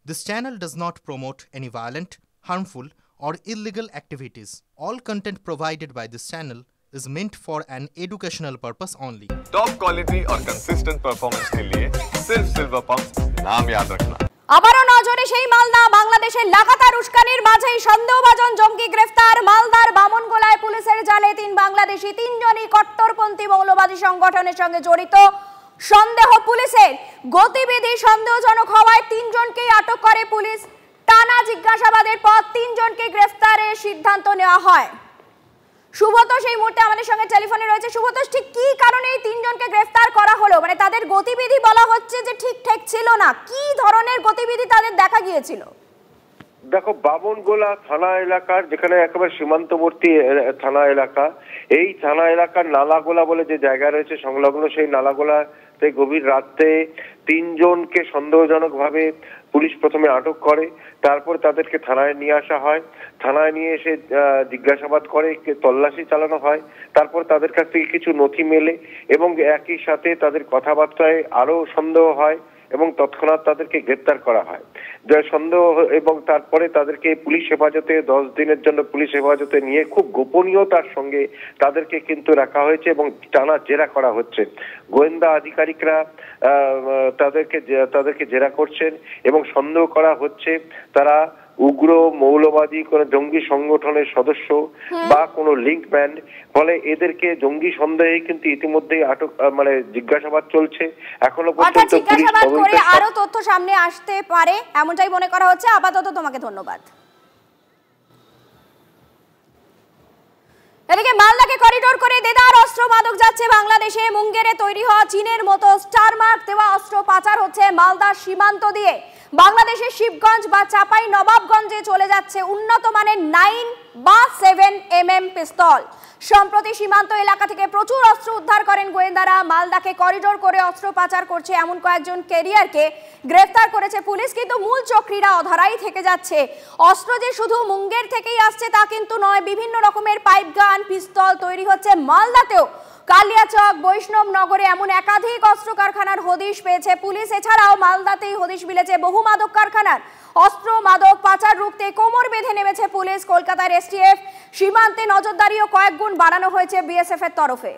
This channel does not promote any violent, harmful, or illegal activities. All content provided by this channel is meant for an educational purpose only. Top quality और consistent performance के लिए सिर्फ silver pump नाम याद रखना। আবারও নজরে সেই মালদা বাংলাদেশের লাগাতার উস্কানির মাঝেই সন্দেহভাজন জঙ্গি গ্রেফতার মালদার বামনগোলায় পুলিশের জালে তিন বাংলাদেশি তিনজনই কট্টরপন্থী মৌলবাদী সংগঠনের সঙ্গে জড়িত সন্দেহ পুলিশের গতিবিধি সন্দেহজনক হওয়ায় তিনজনকেই আটক করে পুলিশ টানা জিজ্ঞাসাবাদের পর তিনজনকে গ্রেফতারের সিদ্ধান্ত নেওয়া হয়। সুব্রতোষ এই মুহূর্তে আমাদের সঙ্গে টেলিফোনে রয়েছে। সুব্রতোষ, ঠিক কি কারণে এই তিনজনকে গ্রেফতার করা হলো? মানে তাদের গতিবিধি বলা হচ্ছে যে ঠিকঠাক ছিল না, কি ধরনের গতিবিধি তাদের দেখা গিয়েছিল? দেখো, বামনগোলা থানা এলাকার যেখানে একেবারে সীমান্তবর্তী থানা এলাকা, এই থানা এলাকার নালাগোলা বলে যে জায়গা রয়েছে সংলগ্ন, সেই নালাগোলাতে গভীর রাতে তিনজনকে সন্দেহজনকভাবে পুলিশ প্রথমে আটক করে, তারপর তাদেরকে থানায় নিয়ে আসা হয়। থানায় নিয়ে এসে জিজ্ঞাসাবাদ করে, তল্লাশি চালানো হয়। তারপর তাদের কাছ থেকে কিছু নথি মেলে এবং একই সাথে তাদের কথাবার্তায় আরো সন্দেহ হয় এবং তৎক্ষণাৎ তাদেরকে গ্রেপ্তার করা হয়। সন্দেহ এবং তারপরে তাদেরকে পুলিশ হেফাজতে 10 দিনের জন্য পুলিশ হেফাজতে নিয়ে খুব গোপনীয়তার সঙ্গে তাদেরকে কিন্তু রাখা হয়েছে এবং টানা জেরা করা হচ্ছে। গোয়েন্দা আধিকারিকরা তাদেরকে জেরা করছেন এবং সন্দেহ করা হচ্ছে তারা উগ্র মৌলবাদী কোন জঙ্গি সংগঠনের সদস্য বা কোন লিঙ্ক ব্যান্ড। ফলে এদেরকে জঙ্গি সন্দেহে কিন্তু ইতিমধ্যেই আটক জিজ্ঞাসাবাদ চলছে। এখনো পর্যন্ত জিজ্ঞাসাবাদ করে আরো তথ্য সামনে আসতে পারে এমনটাই মনে করা হচ্ছে। আপাতত তোমাকে ধন্যবাদ। এদিকে মালদাকে করিডোর করে দেদার অস্ত্র মাদক যাচ্ছে বাংলাদেশে। মুঙ্গেরে তৈরি হওয়া চীনের মতো স্টার মার্ক দেওয়া অস্ত্র পাচার হচ্ছে মালদার সীমান্ত দিয়ে বাংলাদেশের শিবগঞ্জ বা চাপাই নবাবগঞ্জে চলে যাচ্ছে উন্নত মানের 9 বা 7 mm পিস্তল। সম্প্রতি সীমান্ত এলাকা থেকে প্রচুর অস্ত্র উদ্ধার করেন গোয়েন্দারা। মালদাকে করিডোর করে অস্ত্র পাচার করছে এমন কয়েকজন ক্যারিয়ারকে গ্রেফতার করেছে পুলিশ, কিন্তু মূল চক্রীরা অধরাই থেকে যাচ্ছে। অস্ত্র যে শুধু মুঙ্গের থেকেই আসছে তা কিন্তু নয়, বিভিন্ন রকমের পাইপ গান পিস্তল তৈরি হচ্ছে মালদাতেও। কালিয়াচক বৈষ্ণব নগরে এমন একাধিক অস্ত্র কারখানার হদিশ পেয়েছে পুলিশ। এছাড়াও মালদাতেই হদিশ মিলেছে বহু মাদক কারখানার। অস্ত্র মাদক পাচার রুখতে কোমর বেঁধে নেমেছে পুলিশ। কলকাতার এসটিএফ সীমান্তে নজরদারিও কয়েক গুণ বাড়ানো হয়েছে বিএসএফ এর তরফে।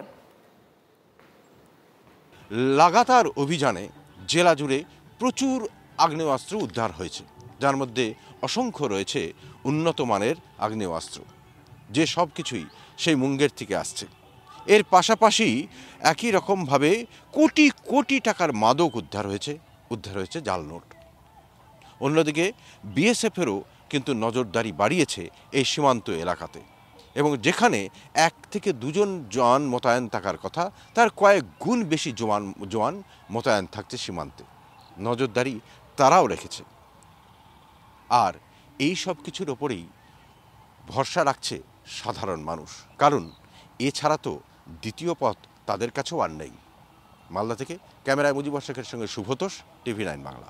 লাগাতার অভিযানে জেলা জুড়ে প্রচুর আগ্নেয়াস্ত্র উদ্ধার হয়েছে, যার মধ্যে অসংখ্য রয়েছে উন্নত মানের আগ্নেয়াস্ত্র, যে সব কিছুই সেই মুঙ্গের থেকে আসছে। এর পাশাপাশি একই রকমভাবে কোটি কোটি টাকার মাদক উদ্ধার হয়েছে জাল নোট। অন্যদিকে বিএসএফেরও কিন্তু নজরদারি বাড়িয়েছে এই সীমান্ত এলাকাতে, এবং যেখানে 1 থেকে 2 জন জওয়ান মোতায়েন থাকার কথা, তার কয়েক গুণ বেশি জওয়ান মোতায়েন থাকছে সীমান্তে। নজরদারি তারাও রেখেছে। আর এই সব কিছুর ওপরেই ভরসা রাখছে সাধারণ মানুষ, কারণ এছাড়া তো দ্বিতীয় পথ তাদের কাছেও আর নেই। মালদা থেকে ক্যামেরায় মুজিবুর শেখের সঙ্গে সুব্রতোষ, টিভি9 বাংলা।